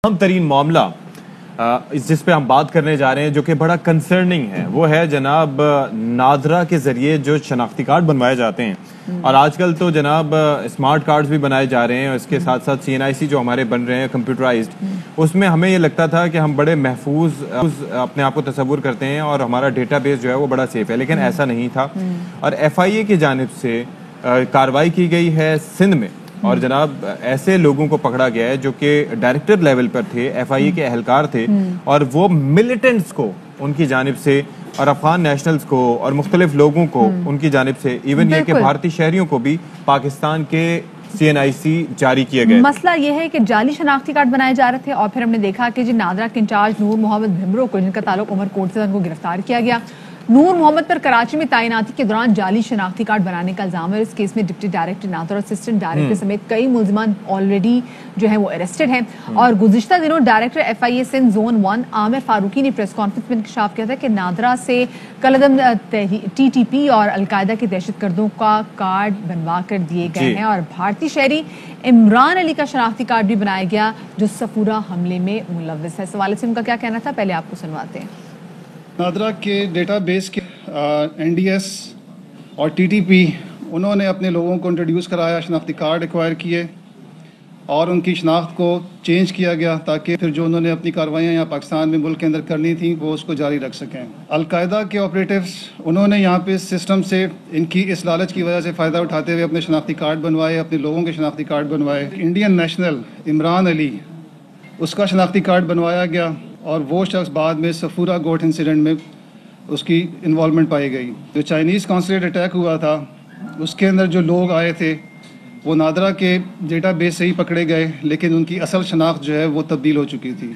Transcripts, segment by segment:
अहम तरीन मामला जिस पे हम बात करने जा रहे हैं जो कि बड़ा कंसर्निंग है वो है जनाब नादरा के जरिए जो शनाख्ती कार्ड बनवाए जाते हैं और आजकल तो जनाब स्मार्ट कार्ड्स भी बनाए जा रहे हैं और इसके साथ साथ CNIC जो हमारे बन रहे हैं कंप्यूटराइज्ड उसमें हमें ये लगता था कि हम बड़े महफूज अपने आप को तस्वुर करते हैं और हमारा डेटाबेस जो है वो बड़ा सेफ है, लेकिन ऐसा नहीं था। और FIA की जानिब से कार्रवाई की गई है सिंध में और जनाब ऐसे लोगों को पकड़ा गया है जो कि डायरेक्टर लेवल पर थे, FIA के एहलकार थे और वो मिलिटेंट्स को उनकी जानिब से और अफगान नेशनल्स को और मुख्तलिफ लोगों को उनकी जानिब से इवन ये कि भारतीय शहरियों को भी पाकिस्तान के CNIC जारी किए गए। मसला ये है कि जाली शनाख्ती कार्ड बनाए जा रहे थे और फिर हमने देखा कि जी नादरा के इंचार्ज नूर मोहम्मद भिमरो को, जिनका ताल्लुक उमरकोट से, उनको गिरफ्तार किया गया। नूर मोहम्मद पर कराची में तैनाती के दौरान जाली शनाख्ती कार्ड बनाने का इल्जाम है। इस केस में डिप्टी डायरेक्टर नादरा और असिस्टेंट डायरेक्टर समेत कई मुलजमान ऑलरेडी जो है वो अरेस्टेड हैं। और गुज़िश्ता दिनों director FIA Sindh zone 1 Aamir Farooqui ने प्रेस कॉन्फ्रेंस में इंकशाफ किया था कि नादरा से कलदम TTP और अलकायदा के दहशतगर्दों का कार्ड बनवा कर दिए गए हैं और भारतीय शहरी इमरान अली का शनाख्ती कार्ड भी बनाया गया जो सफूरा हमले में मुलव्वस है। इस हवाले से उनका क्या कहना था, पहले आपको सुनवाते हैं। नादरा के डेटाबेस के NDS और TTP उन्होंने अपने लोगों को इंट्रोड्यूस कराया, शनाख्ती कार्ड एक्वायर किए और उनकी शनाख्त को चेंज किया गया ताकि फिर जो उन्होंने अपनी कार्रवाइयाँ यहाँ पाकिस्तान में मुल्क के अंदर करनी थी वो उसको जारी रख सकें। अलकायदा के ऑपरेटिव्स उन्होंने यहाँ पे सिस्टम से इनकी इस लालच की वजह से फ़ायदा उठाते हुए अपने शनाख्ती कार्ड बनवाए, अपने लोगों के शनाख्ती कार्ड बनवाए। इंडियन नेशनल इमरान अली उसका शनाख्ती कार्ड बनवाया गया और वो शख्स बाद में सफूरा गोट इंसिडेंट में उसकी इन्वॉल्वमेंट पाई गई। जो चाइनीज़ कॉन्सुलेट अटैक हुआ था उसके अंदर जो लोग आए थे वो नादरा के डेटाबेस से ही पकड़े गए, लेकिन उनकी असल शनाख्त जो है वो तब्दील हो चुकी थी।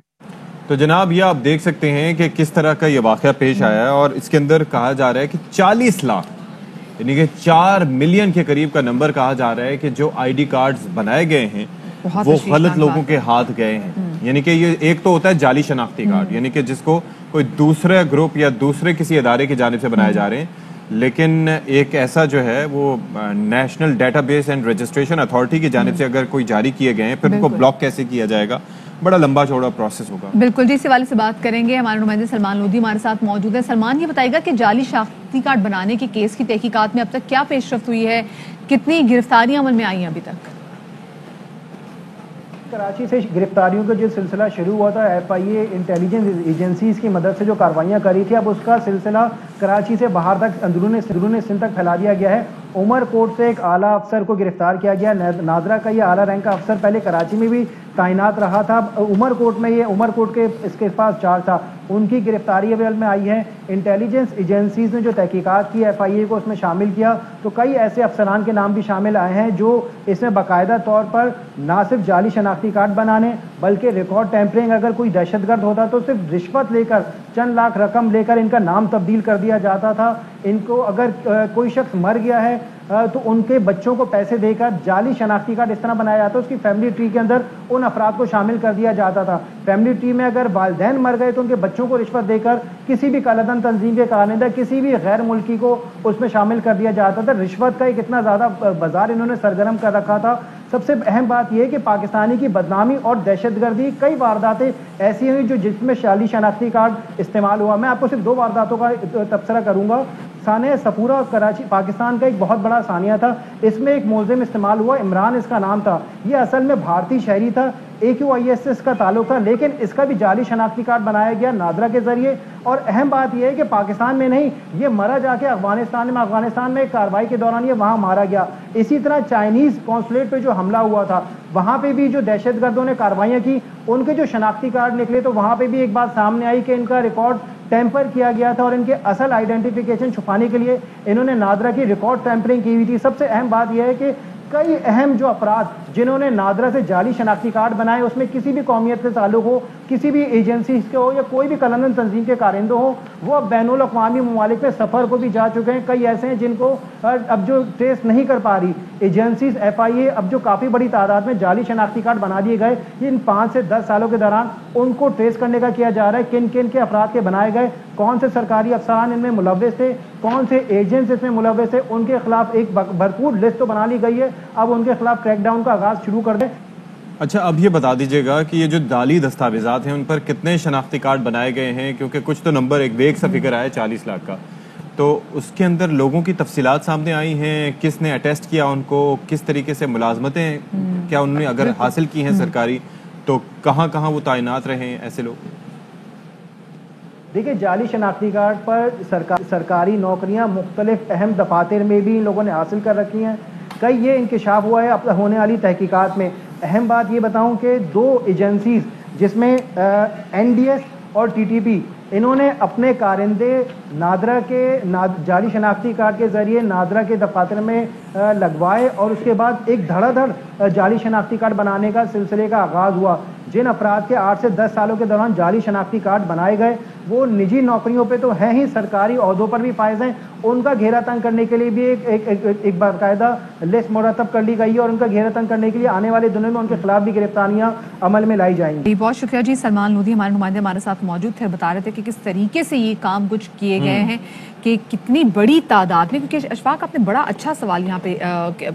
तो जनाब ये आप देख सकते हैं कि किस तरह का ये वाक़या पेश आया है और इसके अंदर कहा जा रहा है कि 40 लाख यानी कि 4 मिलियन के करीब का नंबर कहा जा रहा है कि जो ID कार्ड्स बनाए गए हैं वो गलत लोगों के हाथ गए हैं। यानी कि ये एक तो होता है जाली शनाख्ती कार्ड, यानी कि जिसको कोई दूसरे ग्रुप या दूसरे किसी अदारे की जानिब से बनाए जा रहे हैं, लेकिन एक ऐसा जो है वो national database and registration authority की जानिब से अगर कोई जारी किए गए हैं फिर उनको ब्लॉक कैसे किया जाएगा, बड़ा लंबा चौड़ा प्रोसेस होगा। बिल्कुल जी, इस हवाले से बात करेंगे। हमारे नुमाइंदे सलमान लोधी हमारे साथ मौजूद है। सलमान, ये बताएगा कि जाली शनाख्ती कार्ड बनाने के केस की तहकीकात में अब तक क्या पेशरफ्त हुई है, कितनी गिरफ्तारियां अमल में आई हैं अभी तक? कराची से गिरफ्तारियों का जो सिलसिला शुरू हुआ था FIA इंटेलिजेंस एजेंसीज की मदद से जो कार्रवाइयाँ करी थी, अब उसका सिलसिला कराची से बाहर तक अंदरूनी सिंध तक फैला दिया गया है। उमरकोट से एक आला अफसर को गिरफ्तार किया गया। नादरा का ये आला रैंक का अफसर पहले कराची में भी तैनात रहा था, उमरकोट में ये उमरकोट के इसके पास चार्ज था, उनकी गिरफ्तारी अमल में आई है। इंटेलिजेंस एजेंसीज ने जो तहकीकात की FIA को उसमें शामिल किया तो कई ऐसे अफसरान के नाम भी शामिल आए हैं जो इसमें बाकायदा तौर पर ना सिर्फ जाली शनाख्ती कार्ड बनाने बल्कि रिकॉर्ड टेम्परिंग, अगर कोई दहशतगर्द होता तो सिर्फ रिश्वत लेकर चंद लाख रकम लेकर इनका नाम तब्दील कर दिया जाता था। इनको अगर कोई शख्स मर गया है तो उनके बच्चों को पैसे देकर जाली शनाख्ती कार्ड इस तरह बनाया जाता है, उसकी फैमिली ट्री के अंदर उन अफराद को शामिल कर दिया जाता था। फैमिली ट्री में अगर वालिदैन मर गए तो उनके बच्चों को रिश्वत देकर किसी भी कालाधन तंजीम के कानूनदा किसी भी गैर मुल्की को उसमें शामिल कर दिया जाता था। रिश्वत का एक इतना ज़्यादा बाजार इन्होंने सरगर्म कर रखा था। सबसे अहम बात यह है कि पाकिस्तानी की बदनामी और दहशतगर्दी कई वारदातें ऐसी हुई जो जिसमें जाली शनाख्ती कार्ड इस्तेमाल हुआ। मैं आपको सिर्फ 2 वारदातों का तबसरा करूँगा। सानिया सफूरा कराची पाकिस्तान का एक बहुत बड़ा सानिया था, इसमें एक मुलजिम इस्तेमाल हुआ, इमरान इसका नाम था। ये असल में भारतीय शहरी था, AQIS का ताल्लुक था, लेकिन इसका भी जाली शनाख्ती कार्ड बनाया गया नादरा के जरिए। और अहम बात यह है कि पाकिस्तान में नहीं, ये मरा जाके अफगानिस्तान में कार्रवाई के दौरान ये वहाँ मारा गया। इसी तरह चाइनीज़ कॉन्सुलेट पे जो हमला हुआ था वहाँ पे भी जो दहशतगर्दों ने कार्रवाइयाँ की उनके जो शनाख्ती कार्ड निकले तो वहाँ पे भी एक बात सामने आई कि इनका रिकॉर्ड टेम्पर किया गया था और इनके असल आइडेंटिफिकेशन छुपाने के लिए इन्होंने नादरा की रिकॉर्ड टेम्परिंग की हुई थी। सबसे अहम बात यह है कि कई अहम जो अफराद जिन्होंने नादरा से जाली शनाख्ती कार्ड बनाए उसमें किसी भी कौमियत से ताल्लुक हो, किसी भी एजेंसी के हो या कोई भी कलंदन तंजीम के कारिंदों हो, वो अब बैनुल अक़वामी ममालिक में सफ़र को भी जा चुके हैं। कई ऐसे हैं जिनको अब जो ट्रेस नहीं कर पा रही एजेंसीज FIA, अब जो काफ़ी बड़ी तादाद में जाली शनाख्ती कार्ड बना दिए गए, इन 5 से 10 सालों के दौरान उनको ट्रेस करने का किया जा रहा है किन किन के अफराद के बनाए गए, कौन से सरकारी अफसरान इनमें मुलव्वस थे, कौन से एजेंट्स इसमें मुलव्वस थे, उनके खिलाफ एक भरपूर लिस्ट तो बना ली गई है। अब उनके खिलाफ क्रैकडाउन का आगाज शुरू कर दें। اچھا اب یہ بتا دیجیے گا کہ یہ جو جعلی دستاویزات ہیں ان پر کتنے شناختی کارڈ بنائے گئے ہیں، کیونکہ کچھ تو نمبر ایک سا فگر آیا 40 لاکھ کا، تو اس کے اندر لوگوں کی تفصیلات سامنے آئی ہیں، کس نے اٹیسٹ کیا ان کو، کس طریقے سے ملازمتیں کیا انہوں نے اگر حاصل کی ہیں سرکاری تو کہاں کہاں وہ تعینات رہے ہیں ایسے لوگ؟ دیکھیں جعلی شناختی کارڈ پر سرکاری نوکریاں مختلف اہم دفاتر میں بھی ان لوگوں نے حاصل کر رکھی ہیں، کئی یہ انکشاف ہوا ہے اب ہونے والی تحقیقات میں۔ اہم بات یہ بتاؤں کہ 2 ایجنسیز جس میں NDS اور TTP انہوں نے اپنے کارندے نادرا کے جعلی شناختی کارڈ کے ذریعے نادرا کے دفاتر میں لگوائے، اور اس کے بعد ایک دھڑا دھڑ جعلی شناختی کارڈ بنانے کا سلسلے کا آغاز ہوا۔ جن افراد کے 8 سے 10 سالوں کے دوران جعلی شناختی کارڈ بنائے گئے وہ نجی نوکریوں پہ تو ہیں ہی، سرکاری عہدوں پر بھی فائز ہیں، ان کا گھیرا تنگ کرنے کے لیے بھی ایک باقاعدہ لسٹ مرتب کر لی گئی ہے، اور ان کا گھیرا تنگ کرنے کے لیے آنے والے دنوں میں ان کے خلاف بھی گرفتاریاں عمل میں لائی جائیں گی۔ بہت شکریہ جی۔ سلمان لودھی ہمارے نمائندے ہمارے ساتھ موجود تھے، بتا رہے تھے کہ کس طریقے سے یہ کام کچھ کیے گئے ہیں، کہ کتنی بڑی تعداد میں، کیونکہ اشفاق آپ نے بڑا اچھا سوال یہاں پہ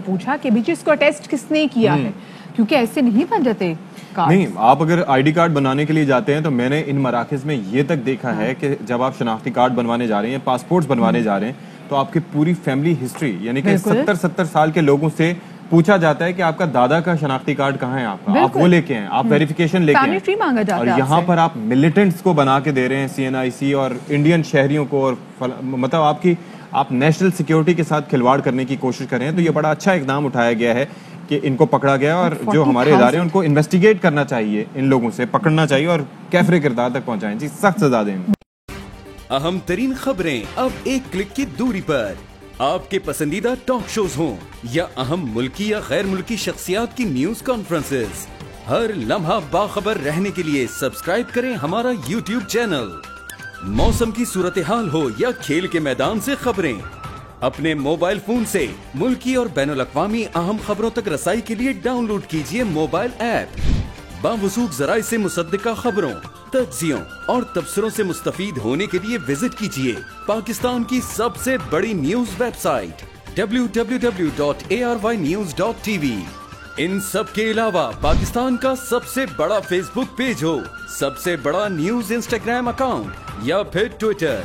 پوچھا کہ بیچ اس کو ٹیسٹ کس نے کیا ہے، کیونکہ ایسے نہیں بن جاتے نہیں۔ آپ اگر آئی ڈی کارڈ بنانے کے لیے جاتے ہیں تو میں نے ان مراکز میں یہ تک دیکھا ہے کہ جب آپ شناختی کارڈ بنوانے جا رہے ہیں، پاسپورٹس بنوانے جا رہے ہیں، تو آپ کی پوری فیملی ہسٹری یعنی کہ 70 سال کے لوگوں سے پوچھا جاتا ہے کہ آپ کا دادا کا شناختی کارڈ کہاں ہے، آپ کا، آپ وہ لے کے ہیں، آپ ویریفیکیشن لے کے ہیں، اور یہاں پر آپ ملیٹنٹس کو بنا کے دے رہے ہیں، CNIC اور انڈین شہریوں کو، اور مطلب آپ نیشنل سیکیورٹی کے ساتھ کھلواڑ کرنے کی کوشش کر رہے ہیں۔ تو یہ بڑا اچھا اقدام اٹھایا گیا ہے کہ ان کو پکڑا گیا، اور جو ہمارے ادارے ہیں ان کو انویسٹیگیٹ کرنا چاہیے، ان لوگوں سے پکڑنا چاہیے اور کیفر کردار تک پہنچائیں، جی سخت سزا دیں۔ اہم ترین خبریں اب ایک کلک کی دوری پر، آپ کے پسندیدہ ٹاک شوز ہوں یا اہم ملکی یا غیر ملکی شخصیات کی نیوز کانفرنسز، ہر لمحہ باخبر رہنے کے لیے سبسکرائب کریں ہمارا YouTube چینل۔ موسم کی صورتحال ہو یا کھیل کے میدان سے خبریں، اپنے موبائل فون سے ملکی اور بین الاقوامی اہم خبروں تک رسائی کے لیے ڈاؤن لوڈ کیجیے موبائل ایپ۔ باوثوق ذرائع سے مصدقہ خبروں، تجزیوں اور تبصروں سے مستفید ہونے کے لیے وزٹ کیجیے پاکستان کی سب سے بڑی نیوز ویب سائٹ www.arynews.tv۔ ان سب کے علاوہ پاکستان کا سب سے بڑا فیس بک پیج ہو، سب سے بڑا نیوز انسٹاگرام اکاؤنٹ یا پھر ٹویٹر،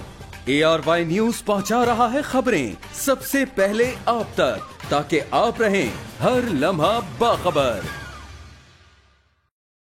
ARY نیوز پہنچا رہا ہے خبریں سب سے پہلے آپ تک، تاکہ آپ رہیں ہر لمحہ باخبر۔